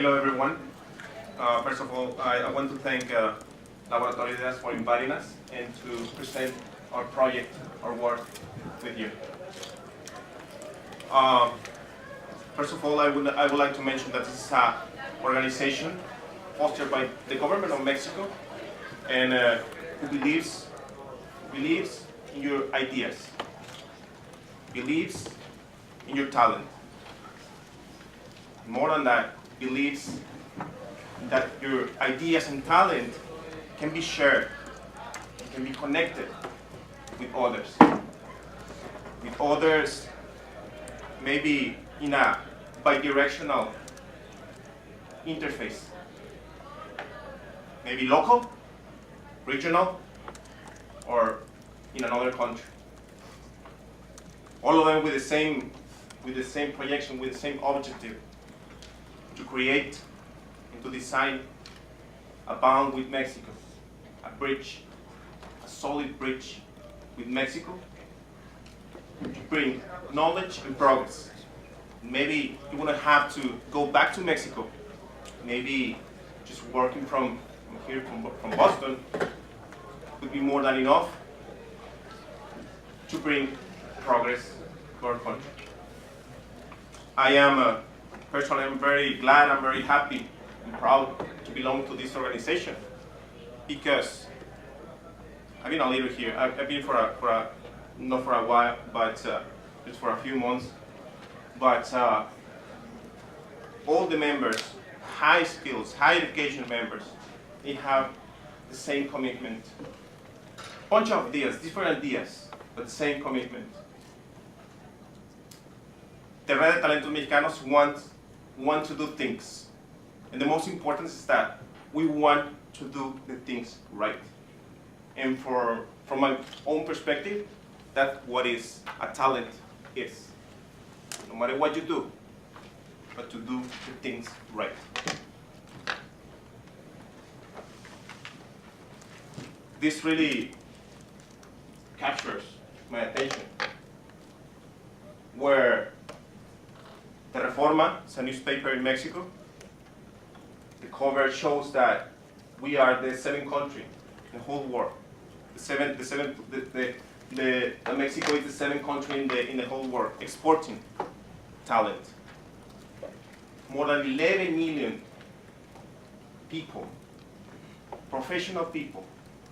Hello, everyone. First of all, I want to thank Laboratorio Ideas for inviting us and to present our project, our work with you. First of all, I would like to mention that this is an organization fostered by the government of Mexico and who believes in your ideas, believes in your talent. More than that, believes that your ideas and talent can be shared, can be connected with others maybe in a bidirectional interface, maybe local, regional, or in another country. All of them with the same projection, with the same objective, to create and to design a bond with Mexico, a bridge, a solid bridge with Mexico, to bring knowledge and progress. Maybe you wouldn't have to go back to Mexico. Maybe just working from here, from Boston, would be more than enough to bring progress to our country. I am personally, I'm very glad, I'm very happy and proud to belong to this organization, because I've been a little here. I've been not for a while, but just for a few months. But all the members, high skills, high education members, they have the same commitment. Bunch of ideas, different ideas, but the same commitment. The Red de Talentos Mexicanos want to do things. And the most important is that we want to do the things right. And from my own perspective, that's what is a talent is. No matter what you do, but to do the things right. This really captures my attention, where the Reforma is a newspaper in Mexico. The cover shows that we are the seventh country in the whole world. Mexico is the seventh country in the whole world exporting talent. More than 11 million people, professional people,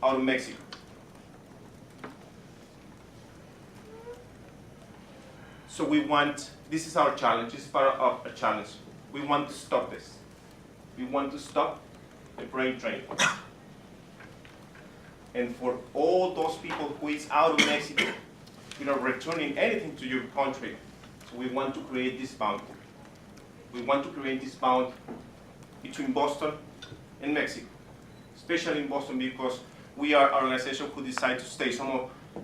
out of Mexico. So this is our challenge, this is part of a challenge. We want to stop this. We want to stop the brain drain. And for all those people who is out of Mexico, returning anything to your country, so we want to create this bond. We want to create this bond between Boston and Mexico, especially in Boston, because we are an organization who decide to stay.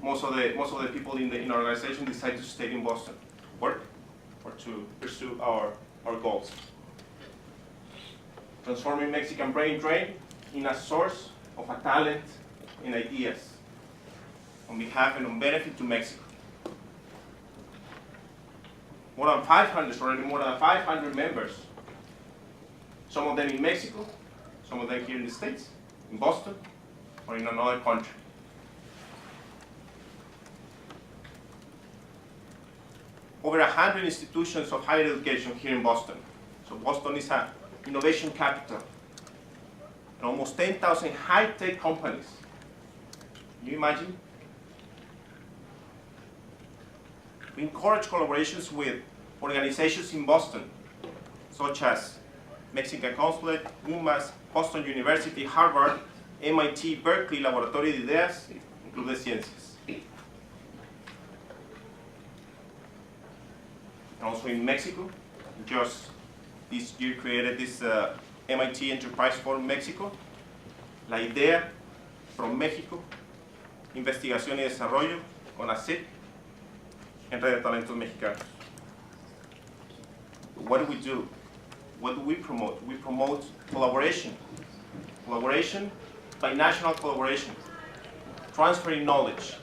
Most of the people in our organization decide to stay in Boston, work, or to pursue our goals. Transforming Mexican brain drain in a source of a talent and ideas on behalf and on benefit to Mexico. More than 500 members. Some of them in Mexico, some of them here in the States, in Boston, or in another country. Over 100 institutions of higher education here in Boston. So Boston is an innovation capital. And almost 10,000 high-tech companies. Can you imagine? We encourage collaborations with organizations in Boston, such as Mexican Consulate, UMass, Boston University, Harvard, MIT, Berkeley, Laboratorio de Ideas, y Club de Ciencias. And also in Mexico, just this year created this MIT Enterprise Forum Mexico, La Idea from México, Investigación y Desarrollo, CONACYT, and Red de Talentos Mexicanos. What do we do? What do we promote? We promote collaboration. Collaboration, binational collaboration, transferring knowledge,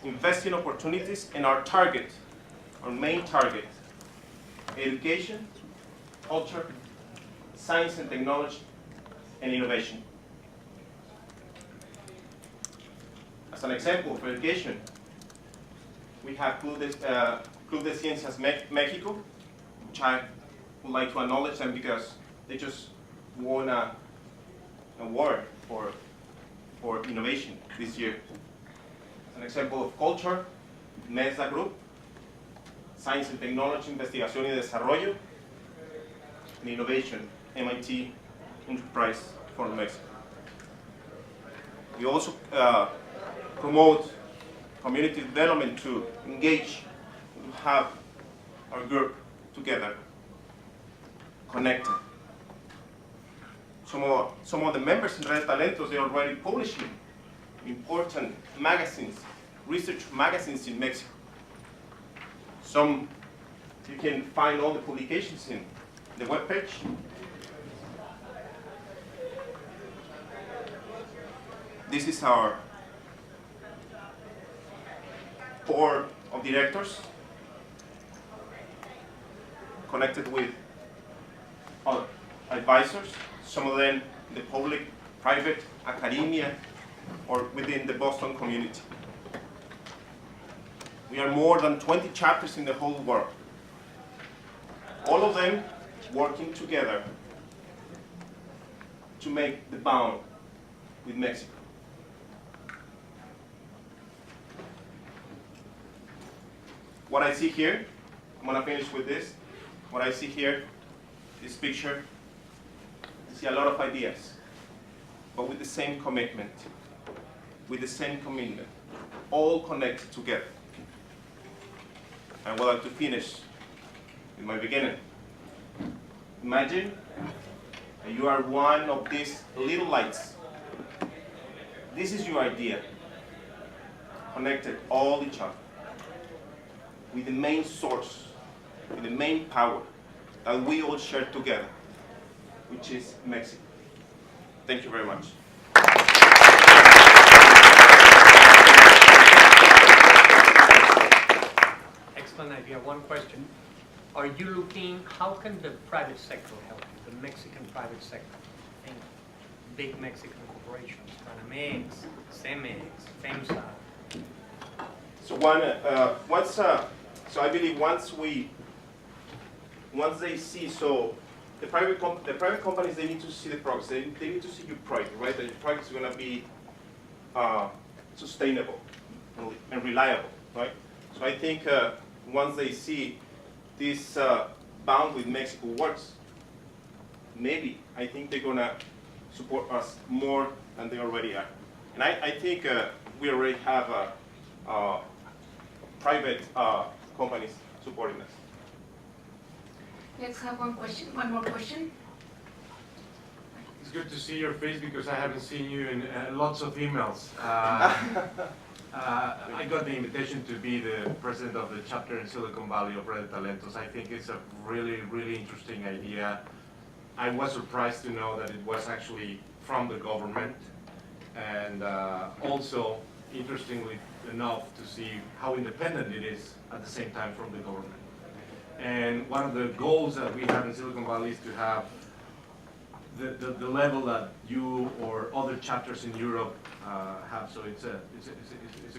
investing opportunities, and our target, our main target, education, culture, science and technology, and innovation. As an example for education, we have Club de Ciencias Mexico, which I would like to acknowledge them because they just won an award for innovation this year. As an example of culture, MESA Group, Science and Technology, Investigación y Desarrollo, and innovation, MIT Enterprise for Mexico. We also promote community development to engage, to have our group together, connected. Some of the members in Red Talentos, they're already publishing important magazines, research magazines in Mexico. Some, you can find all the publications in the webpage. This is our board of directors, connected with other advisors, some of them in the public, private, academia, or within the Boston community. We are more than 20 chapters in the whole world. All of them working together to make the bond with Mexico. What I see here, I'm going to finish with this. What I see here, this picture, I see a lot of ideas, but with the same commitment, with the same commitment, all connected together. I would like to finish with my beginning. Imagine that you are one of these little lights. This is your idea, connected all each other, with the main source, with the main power that we all share together, which is Mexico. Thank you very much. Excellent idea. One question. Are you looking, how can the private sector help you, the Mexican private sector? Think big Mexican corporations, Banamex, Cemex, FEMSA. So I believe once they see, so the private companies, they need to see the progress. They need to see your project, right? That your project is going to be sustainable and reliable, right? So I think once they see this bond with Mexico works, maybe I think they're going to support us more than they already are. And I think we already have private companies supporting us. Let's have one more question. It's good to see your face because I haven't seen you in lots of emails. I got the invitation to be the president of the chapter in Silicon Valley of Red Talentos. I think it's a really, really interesting idea. I was surprised to know that it was actually from the government, and also, interestingly enough, to see how independent it is at the same time from the government. And one of the goals that we have in Silicon Valley is to have the level that you or other chapters in Europe have. So it's a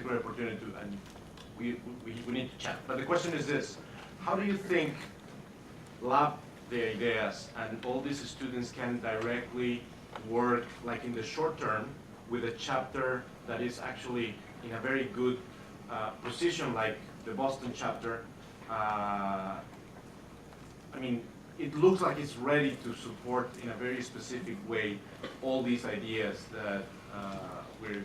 great opportunity to, and we need to chat. But the question is this: how do you think lab the ideas and all these students can directly work, like in the short term, with a chapter that is actually in a very good position, like the Boston chapter? I mean, it looks like it's ready to support in a very specific way all these ideas that we're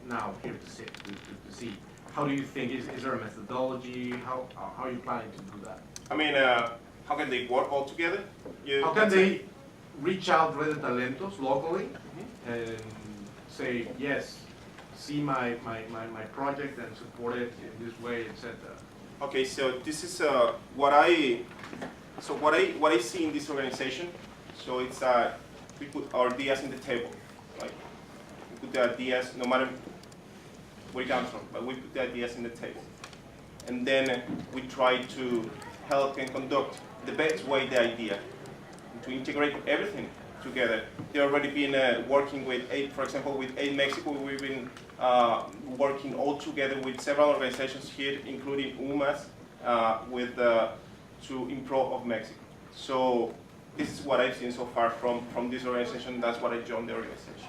now here to see. How do you think, is there a methodology? How are you planning to do that? I mean, how can they work all together? How can they reach out Red Talentos locally and say, yes, see my project and support it in this way, etc.? Okay, so this is what I see in this organization. So it's we put our ideas in the table, right? We put the ideas, no matter where it comes from, but we put the ideas in the table, and then we try to help and conduct the best way the idea. to integrate everything together. They've already been working with AID, for example, with AID Mexico. We've been working all together with several organizations here, including UMAS, to improve of Mexico. So this is what I've seen so far from this organization. That's what I joined the organization.